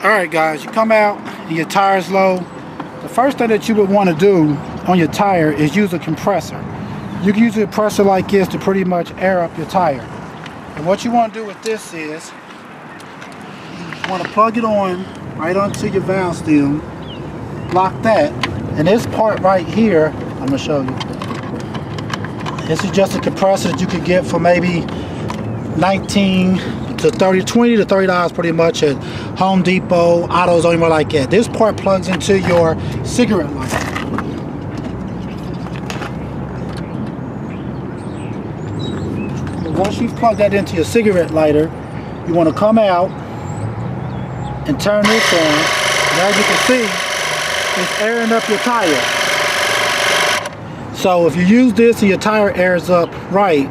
Alright guys, you come out and your tire's low. The first thing that you would want to do on your tire is use a compressor. You can use a compressor like this to pretty much air up your tire. And what you want to do with this is, you want to plug it on right onto your valve stem, lock that, and this part right here, I'm going to show you. This is just a compressor that you could get for maybe 19 to 30, 20 to $30 pretty much at Home Depot, AutoZone, anywhere like that. This part plugs into your cigarette lighter. Once you've plugged that into your cigarette lighter, you want to come out and turn this on. And as you can see, it's airing up your tire. So if you use this and your tire airs up right,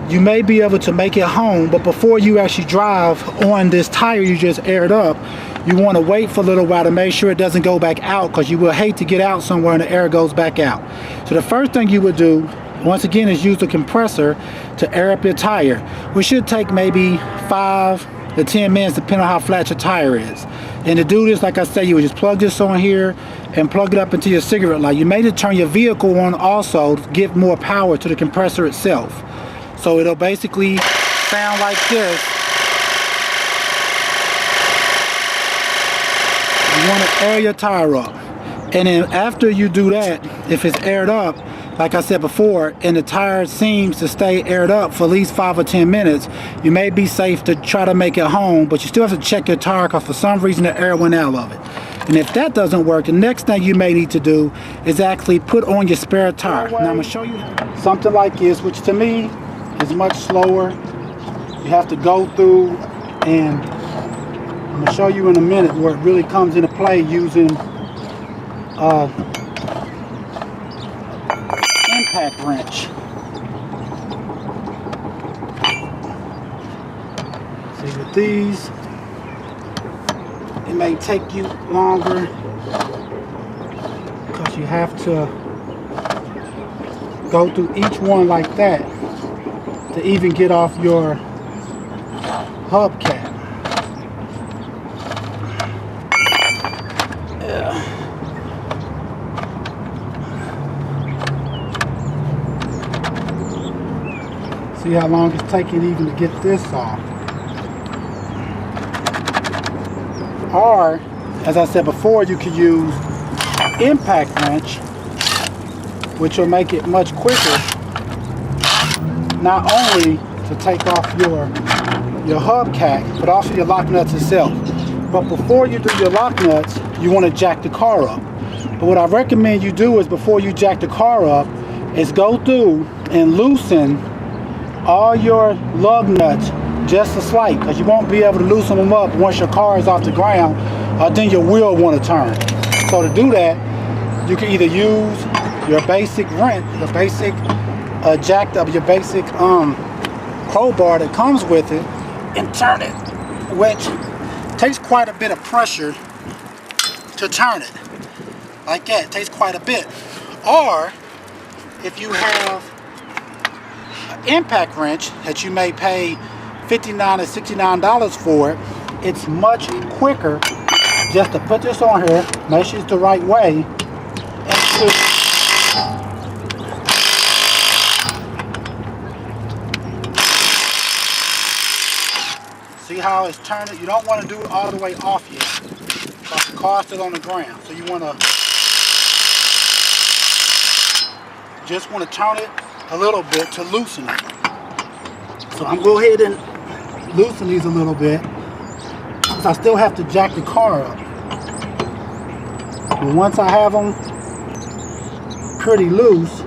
you may be able to make it home, but before you actually drive on this tire you just aired up, you want to wait for a little while to make sure it doesn't go back out, because you will hate to get out somewhere and the air goes back out. So the first thing you would do, once again, is use the compressor to air up your tire, which should take maybe 5 to 10 minutes depending on how flat your tire is. And to do this, like I said, you would just plug this on here and plug it up into your cigarette light. You may just turn your vehicle on also to give more power to the compressor itself. So it'll basically sound like this. You want to air your tire up. And then after you do that, if it's aired up, like I said before, and the tire seems to stay aired up for at least 5 or 10 minutes, you may be safe to try to make it home, but you still have to check your tire because for some reason the air went out of it. And if that doesn't work, the next thing you may need to do is actually put on your spare tire. Now I'm going to show you something like this, which to me is much slower. You have to go through, and I'm going to show you in a minute where it really comes into play using impact wrench. See, with these, it may take you longer because you have to go through each one like that to even get off your hubcap. Yeah. See how long it's taking even to get this off. Or, as I said before, you could use impact wrench, which will make it much quicker. Not only to take off your hubcap, but also your lock nuts itself. But before you do your lock nuts, you want to jack the car up. But what I recommend you do is, before you jack the car up, is go through and loosen all your lug nuts just a slight, because you won't be able to loosen them up once your car is off the ground, or then your wheel want to turn. So to do that, you can either use your basic wrench, your basic jacked up, your basic crowbar that comes with it, and turn it, which takes quite a bit of pressure to turn it. Like that, it takes quite a bit. Or if you have an impact wrench that you may pay $59 to $69 for it, it's much quicker just to put this on here, make sure it's the right way, and see how it's turning. You don't want to do it all the way off yet, because the car's still on the ground. So you want to just want to turn it a little bit to loosen it. So I'm going to go ahead and loosen these a little bit, because I still have to jack the car up. But once I have them pretty loose,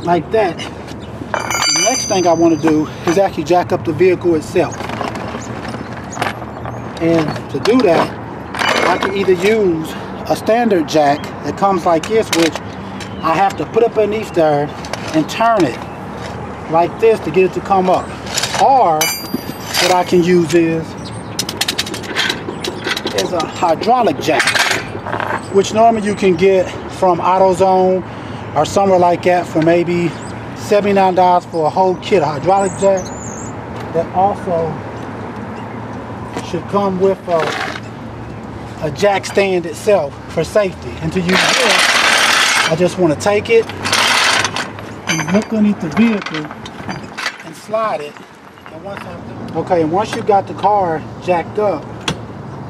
like that, the next thing I want to do is actually jack up the vehicle itself. And to do that, I can either use a standard jack that comes like this, which I have to put up underneath there and turn it like this to get it to come up. Or what I can use is a hydraulic jack, which normally you can get from AutoZone or somewhere like that for maybe $79 for a whole kit. A hydraulic jack that also should come with a jack stand itself for safety. And to use this, I just want to take it and look underneath the vehicle and slide it. And once you got the car jacked up,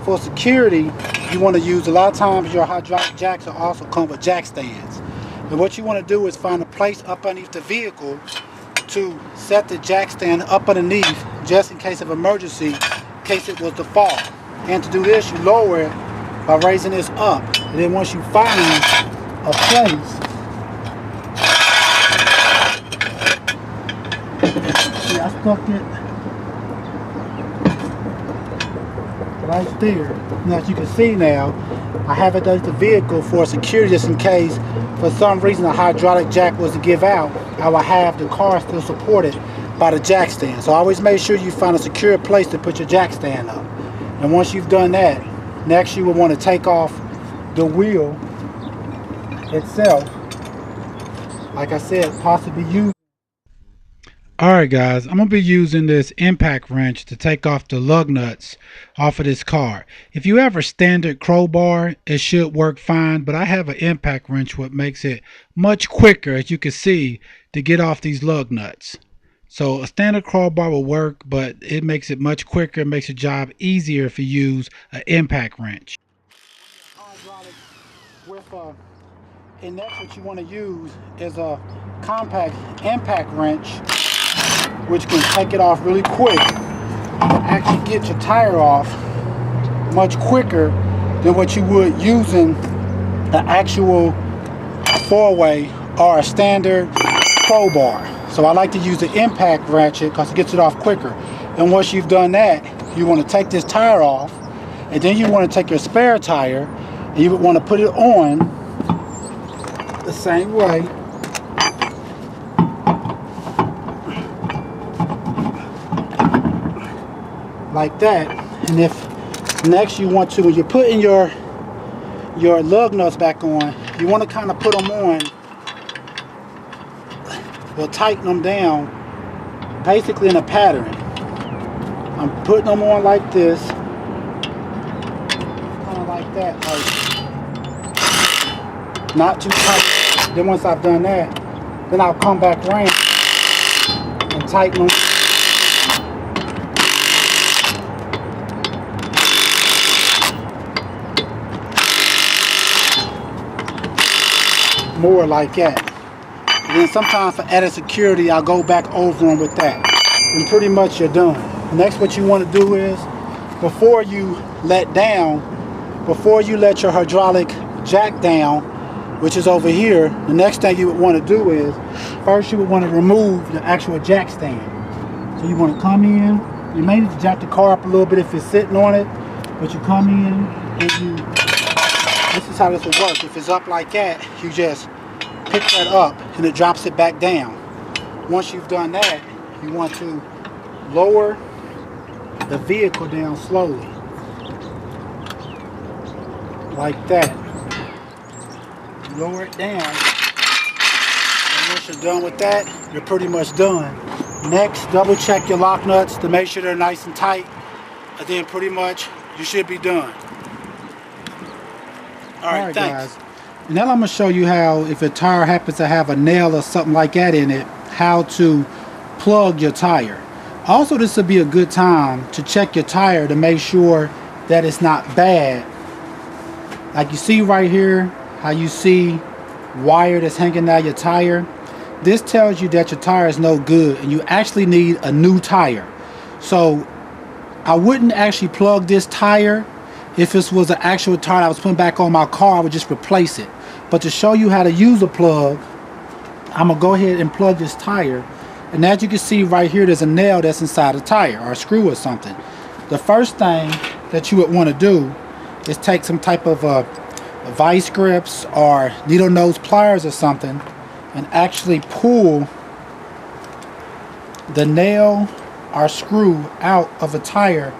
for security, you want to use, a lot of times your hydraulic jacks will also come with jack stands. And what you want to do is find a place up underneath the vehicle to set the jack stand up underneath, just in case of emergency, in case it was to fall. And to do this, you lower it by raising this up. And then once you find a place, see, I stuck it right there. Now, as you can see now, I have it underneath the vehicle for security, just in case for some reason a hydraulic jack was to give out, I will have the car still supported by the jack stand. So always make sure you find a secure place to put your jack stand up. And once you've done that, next you will want to take off the wheel itself. Like I said, possibly use. Alright guys, I'm going to be using this impact wrench to take off the lug nuts off of this car. If you have a standard crowbar, it should work fine, but I have an impact wrench what makes it much quicker, as you can see, to get off these lug nuts. So a standard crowbar will work, but it makes it much quicker, makes the job easier if you use an impact wrench. And next what you want to use is a compact impact wrench, which can take it off really quick and actually get your tire off much quicker than what you would using the actual 4-way or a standard crowbar. So I like to use the impact wrench because it gets it off quicker. And once you've done that, you want to take this tire off, and then you want to take your spare tire and you would want to put it on the same way. Like that. And if next you want to, when you're putting your lug nuts back on, you want to kind of put them on, or tighten them down basically in a pattern. I'm putting them on like this, kind of like that, like not too tight. Then once I've done that, then I'll come back around and tighten them. More like that. And then sometimes for added security, I'll go back over them with that. And pretty much you're done. Next, what you want to do is, before you let your hydraulic jack down, which is over here, the next thing you would want to do is, first you would want to remove the actual jack stand. So you want to come in, you may need to jack the car up a little bit if it's sitting on it, but you come in and this is how this will work. If it's up like that, you just pick that up and it drops it back down. Once you've done that, you want to lower the vehicle down slowly. Like that. Lower it down. And once you're done with that, you're pretty much done. Next, double check your lock nuts to make sure they're nice and tight. And then pretty much you should be done. Alright, thanks. Guys. Now I'm going to show you how, if your tire happens to have a nail or something like that in it, how to plug your tire. Also, this would be a good time to check your tire to make sure that it's not bad. Like you see right here, how you see wire that's hanging out your tire. This tells you that your tire is no good and you actually need a new tire. So I wouldn't actually plug this tire. If this was an actual tire I was putting back on my car, I would just replace it. But to show you how to use a plug, I'm going to go ahead and plug this tire. And as you can see right here, there's a nail that's inside the tire, or a screw or something. The first thing that you would want to do is take some type of vice grips or needle nose pliers or something and actually pull the nail or screw out of the tire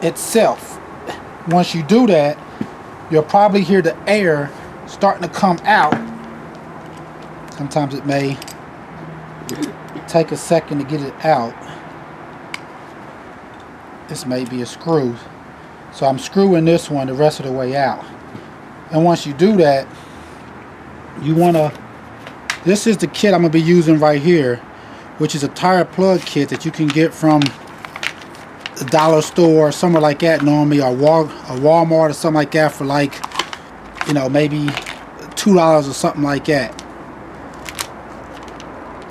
itself. Once you do that, you'll probably hear the air starting to come out. Sometimes it may take a second to get it out. this may be a screw. So I'm screwing this one the rest of the way out. And once you do that, you wanna, this is the kit I'm gonna be using right here, which is a tire plug kit that you can get from the dollar store or somewhere like that normally, or Walmart or something like that for like, you know, maybe $2 or something like that.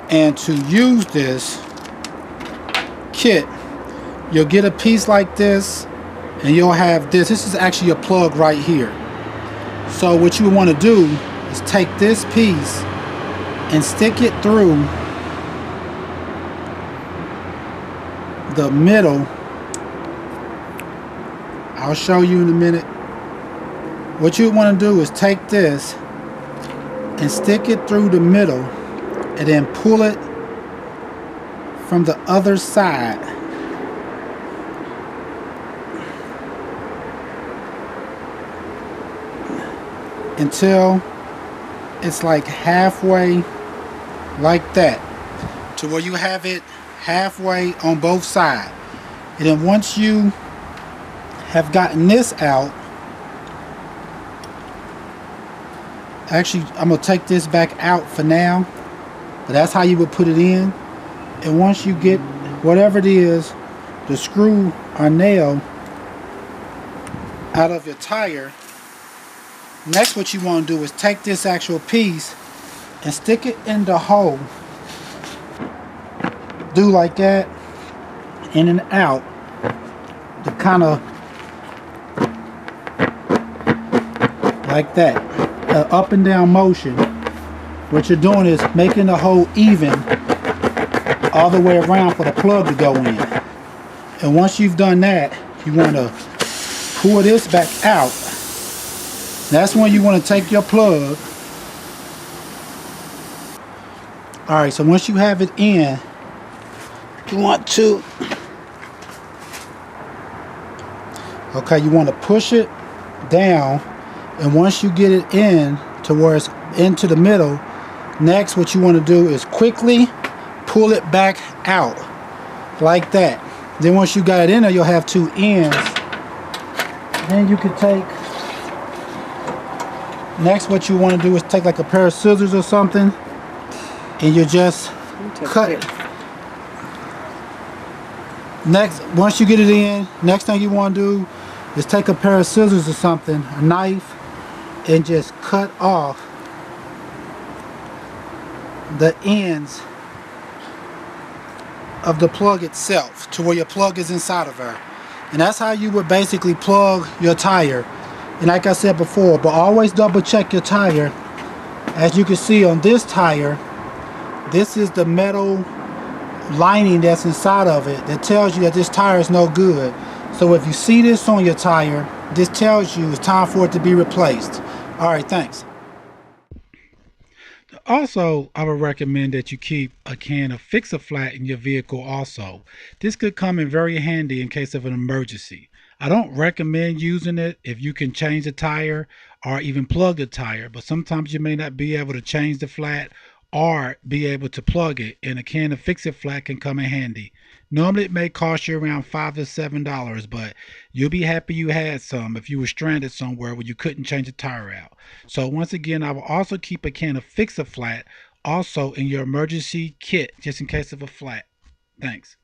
And to use this kit, you'll get a piece like this, and you'll have this. This is actually a plug right here. So what you want to do is take this piece and stick it through the middle. I'll show you in a minute. What you want to do is take this and stick it through the middle, and then pull it from the other side. Until it's like halfway, like that, to where you have it halfway on both sides. And then once you have gotten this out, actually I'm gonna take this back out for now, but that's how you would put it in. And once you get whatever it is, the screw or nail out of your tire, next what you want to do is take this actual piece and stick it in the hole. Do like that, in and out, to kind of like that, up and down motion. What you're doing is making the hole even all the way around for the plug to go in. And once you've done that, you want to pull this back out. That's when you want to take your plug. Alright, so once you have it in, you want to, okay, you want to push it down, and once you get it in to where it's into the middle, next what you want to do is quickly pull it back out like that. Then once you got it in there, you'll have two ends. Then you can take, next what you want to do is take like a pair of scissors or something, and you just cut it. Next, once you get it in, next thing you want to do is take a pair of scissors or something, a knife, and just cut off the ends of the plug itself to where your plug is inside of her. And that's how you would basically plug your tire. And like I said before, but always double check your tire. As you can see on this tire, this is the metal lining that's inside of it that tells you that this tire is no good. So if you see this on your tire, this tells you it's time for it to be replaced. Alright, thanks. Also, I would recommend that you keep a can of Fix-A-Flat in your vehicle also. This could come in very handy in case of an emergency. I don't recommend using it if you can change the tire or even plug the tire, but sometimes you may not be able to change the flat or be able to plug it, and a can of Fix-A-Flat can come in handy. Normally it may cost you around $5 to $7, but you'll be happy you had some if you were stranded somewhere where you couldn't change the tire out. So once again, I will also keep a can of Fix-A-Flat also in your emergency kit just in case of a flat. Thanks.